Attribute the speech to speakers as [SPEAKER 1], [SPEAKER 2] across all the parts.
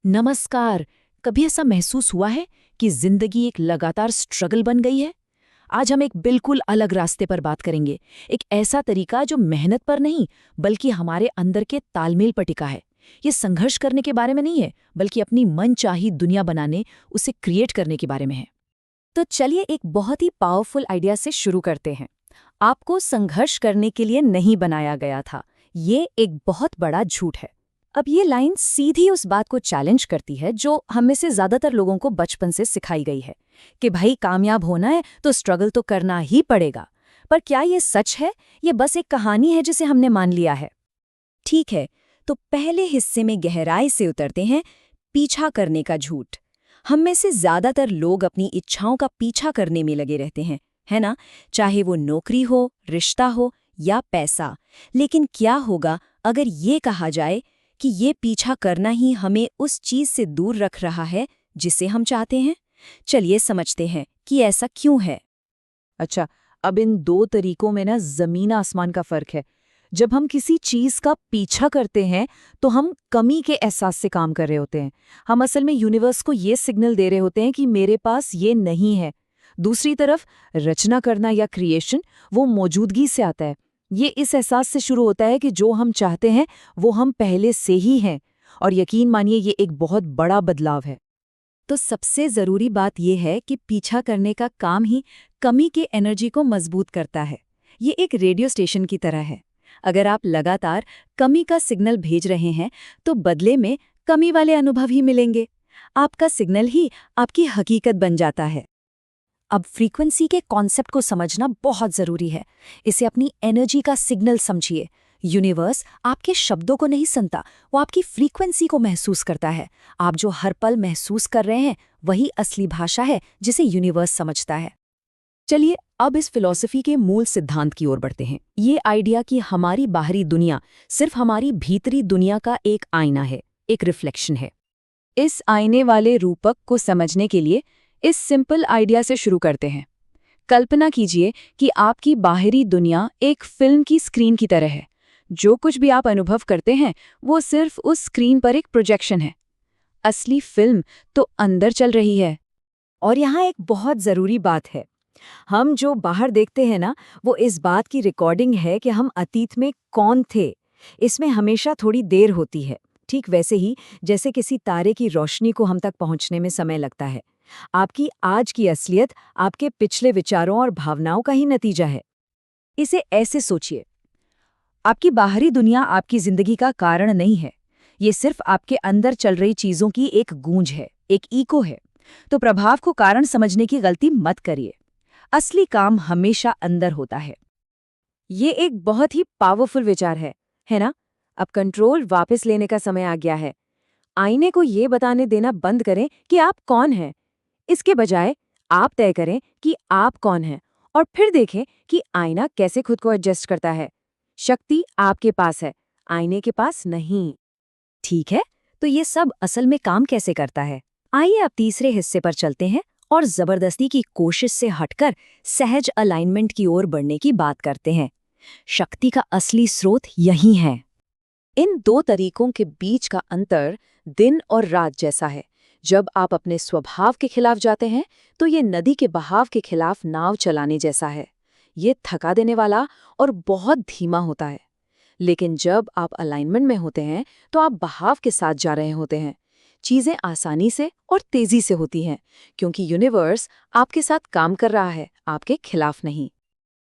[SPEAKER 1] नमस्कार। कभी ऐसा महसूस हुआ है कि जिंदगी एक लगातार स्ट्रगल बन गई है? आज हम एक बिल्कुल अलग रास्ते पर बात करेंगे। एक ऐसा तरीका जो मेहनत पर नहीं, बल्कि हमारे अंदर के तालमेल पर टिका है। ये संघर्ष करने के बारे में नहीं है, बल्कि अपनी मनचाही दुनिया बनाने, उसे क्रिएट करने के बारे में है।
[SPEAKER 2] तो चलिए एक बहुत ही पावरफुल आइडिया से शुरू करते हैं। आपको संघर्ष करने के लिए नहीं बनाया गया था। ये एक बहुत बड़ा झूठ है। अब ये लाइन सीधी उस बात को चैलेंज करती है जो हम में से ज्यादातर लोगों को बचपन से सिखाई गई है कि भाई कामयाब होना है तो स्ट्रगल तो करना ही पड़ेगा। पर क्या ये सच है? ये बस एक कहानी है जिसे हमने मान लिया है। ठीक है, तो पहले हिस्से में गहराई से उतरते हैं। पीछा करने का झूठ। हम में से ज्यादातर लोग अपनी इच्छाओं का पीछा करने में लगे रहते हैं, है ना? चाहे वो नौकरी हो, रिश्ता हो या पैसा। लेकिन क्या होगा अगर ये कहा जाए कि ये पीछा करना ही हमें उस चीज से दूर रख रहा है जिसे हम चाहते हैं? चलिए समझते हैं कि ऐसा क्यों है।
[SPEAKER 1] अच्छा, अब इन दो तरीकों में ना जमीन आसमान का फर्क है। जब हम किसी चीज का पीछा करते हैं तो हम कमी के एहसास से काम कर रहे होते हैं। हम असल में यूनिवर्स को ये सिग्नल दे रहे होते हैं कि मेरे पास ये नहीं है। दूसरी तरफ रचना करना या क्रिएशन, वो मौजूदगी से आता है। ये इस एहसास से शुरू होता है कि जो हम चाहते हैं वो हम पहले से ही हैं। और यकीन मानिए, ये एक बहुत बड़ा बदलाव है।
[SPEAKER 2] तो सबसे जरूरी बात यह है कि पीछा करने का काम ही कमी के एनर्जी को मजबूत करता है। ये एक रेडियो स्टेशन की तरह है। अगर आप लगातार कमी का सिग्नल भेज रहे हैं तो बदले में कमी वाले अनुभव ही मिलेंगे। आपका सिग्नल ही आपकी हकीकत बन जाता है। अब फ्रीक्वेंसी के कॉन्सेप्ट को समझना बहुत जरूरी है। इसे अपनी एनर्जी का सिग्नल समझिए। यूनिवर्स आपके शब्दों को नहीं सुनता, वो आपकी फ्रीक्वेंसी को महसूस करता है। आप जो हर पल महसूस कर रहे हैं वही असली भाषा है जिसे यूनिवर्स समझता है।
[SPEAKER 1] चलिए अब इस फिलॉसफी के मूल सिद्धांत की ओर बढ़ते हैं। ये आइडिया कि हमारी बाहरी दुनिया सिर्फ हमारी भीतरी दुनिया का एक आईना है, एक रिफ्लेक्शन है। इस आईने वाले रूपक को समझने के लिए इस सिंपल आइडिया से शुरू करते हैं। कल्पना कीजिए कि आपकी बाहरी दुनिया एक फिल्म की स्क्रीन की तरह है। जो कुछ भी आप अनुभव करते हैं वो सिर्फ उस स्क्रीन पर एक प्रोजेक्शन है। असली फिल्म तो अंदर चल रही है।
[SPEAKER 2] और यहाँ एक बहुत जरूरी बात है। हम जो बाहर देखते हैं ना, वो इस बात की रिकॉर्डिंग है कि हम अतीत में कौन थे। इसमें हमेशा थोड़ी देर होती है। ठीक वैसे ही जैसे किसी तारे की रोशनी को हम तक पहुंचने में समय लगता है। आपकी आज की असलियत आपके पिछले विचारों और भावनाओं का ही नतीजा है। इसे ऐसे सोचिए, आपकी बाहरी दुनिया आपकी जिंदगी का कारण नहीं है। ये सिर्फ आपके अंदर चल रही चीजों की एक गूंज है, एक इको है। तो प्रभाव को कारण समझने की गलती मत करिए। असली काम हमेशा अंदर होता है। ये एक बहुत ही पावरफुल विचार है ना? अब कंट्रोल वापस लेने का समय आ गया है। आईने को ये बताने देना बंद करें कि आप कौन हैं। इसके बजाय आप तय करें कि आप कौन हैं और फिर देखें कि आईना कैसे खुद को एडजस्ट करता है। शक्ति आपके पास है, आईने के पास नहीं। ठीक है, तो ये सब असल में काम कैसे करता है? आइए अब तीसरे हिस्से पर चलते हैं और जबरदस्ती की कोशिश से हटकर सहज अलाइनमेंट की ओर बढ़ने की बात करते हैं। शक्ति का असली स्रोत यही है।
[SPEAKER 1] इन दो तरीकों के बीच का अंतर दिन और रात जैसा है। जब आप अपने स्वभाव के खिलाफ जाते हैं तो ये नदी के बहाव के खिलाफ नाव चलाने जैसा है। ये थका देने वाला और बहुत धीमा होता है। लेकिन जब आप अलाइनमेंट में होते हैं तो आप बहाव के साथ जा रहे होते हैं। चीजें आसानी से और तेजी से होती हैं क्योंकि यूनिवर्स आपके साथ काम कर रहा है, आपके खिलाफ नहीं।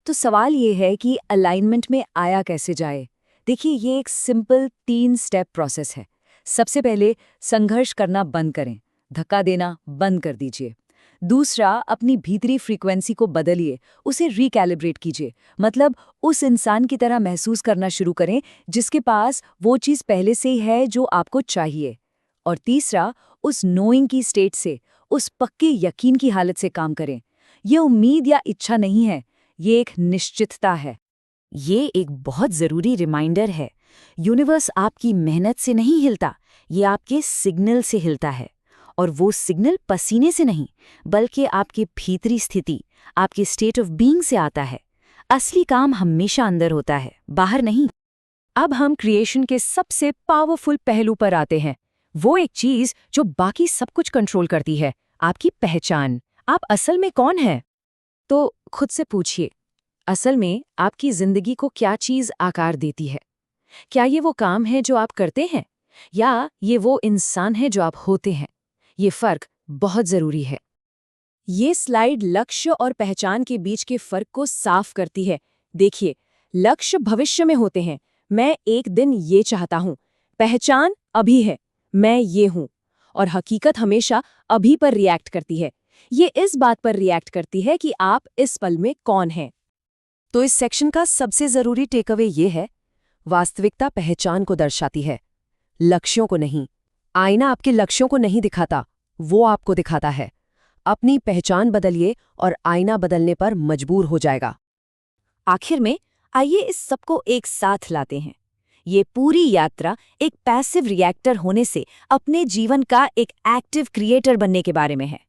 [SPEAKER 2] तो सवाल ये है कि अलाइनमेंट में आया कैसे जाए? देखिए, ये एक सिंपल 3 स्टेप प्रोसेस है। सबसे पहले संघर्ष करना बंद करें, धक्का देना बंद कर दीजिए। दूसरा, अपनी भीतरी फ्रीक्वेंसी को बदलिए, उसे रिकैलिब्रेट कीजिए। मतलब उस इंसान की तरह महसूस करना शुरू करें जिसके पास वो चीज़ पहले से ही है जो आपको चाहिए। और तीसरा, उस नोइंग की स्टेट से, उस पक्के यकीन की हालत से काम करें। ये उम्मीद या इच्छा नहीं है, ये एक निश्चितता है। ये एक बहुत ज़रूरी रिमाइंडर है। यूनिवर्स आपकी मेहनत से नहीं हिलता, ये आपके सिग्नल से हिलता है। और वो सिग्नल पसीने से नहीं, बल्कि आपकी भीतरी स्थिति, आपकी स्टेट ऑफ बीइंग से आता है। असली काम हमेशा अंदर होता है, बाहर नहीं। अब हम क्रिएशन के सबसे पावरफुल पहलू पर आते हैं, वो एक चीज जो बाकी सब कुछ कंट्रोल करती है, आपकी पहचान। आप असल में कौन है? तो खुद से पूछिए, असल में आपकी जिंदगी को क्या चीज आकार देती है? क्या ये वो काम है जो आप करते हैं, या ये वो इंसान है जो आप होते हैं? ये फर्क बहुत जरूरी है। ये स्लाइड लक्ष्य और पहचान के बीच के फर्क को साफ करती है। देखिए, लक्ष्य भविष्य में होते हैं, मैं एक दिन ये चाहता हूँ। पहचान अभी है, मैं ये हूँ। और हकीकत हमेशा अभी पर रिएक्ट करती है। ये इस बात पर रिएक्ट करती है कि आप इस पल में कौन हैं।
[SPEAKER 1] तो इस सेक्शन का सबसे जरूरी टेकअवे ये है, वास्तविकता पहचान को दर्शाती है, लक्ष्यों को नहीं। आईना आपके लक्ष्यों को नहीं दिखाता, वो आपको दिखाता है। अपनी पहचान बदलिए और आईना बदलने पर मजबूर हो जाएगा।
[SPEAKER 2] आखिर में आइए इस सबको एक साथ लाते हैं। ये पूरी यात्रा एक पैसिव रिएक्टर होने से अपने जीवन का एक एक्टिव क्रिएटर बनने के बारे में है।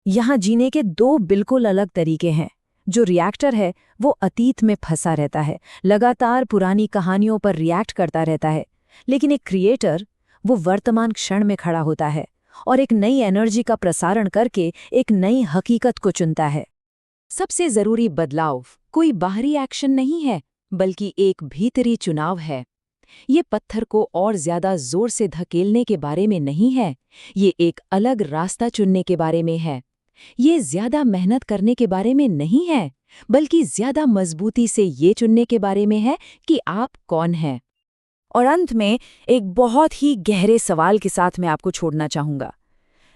[SPEAKER 2] यहाँ जीने के दो बिल्कुल अलग तरीके हैं। जो रिएक्टर है वो अतीत में फंसा रहता है, लगातार पुरानी कहानियों पर रिएक्ट करता रहता है। लेकिन एक क्रिएटर वो वर्तमान क्षण में खड़ा होता है और एक नई एनर्जी का प्रसारण करके एक नई हकीकत को चुनता है।
[SPEAKER 1] सबसे जरूरी बदलाव कोई बाहरी एक्शन नहीं है, बल्कि एक भीतरी चुनाव है। ये पत्थर को और ज्यादा जोर से धकेलने के बारे में नहीं है, ये एक अलग रास्ता चुनने के बारे में है। ये ज्यादा मेहनत करने के बारे में नहीं है, बल्कि ज्यादा मजबूती से ये चुनने के बारे में है कि आप कौन हैं।
[SPEAKER 2] और अंत में एक बहुत ही गहरे सवाल के साथ मैं आपको छोड़ना चाहूंगा।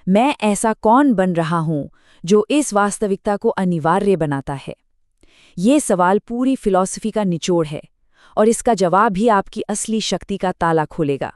[SPEAKER 2] मैं ऐसा कौन बन रहा हूं जो इस वास्तविकता को अनिवार्य बनाता है? ये सवाल पूरी फिलॉसफी का निचोड़ है, और इसका जवाब ही आपकी असली शक्ति का ताला खोलेगा।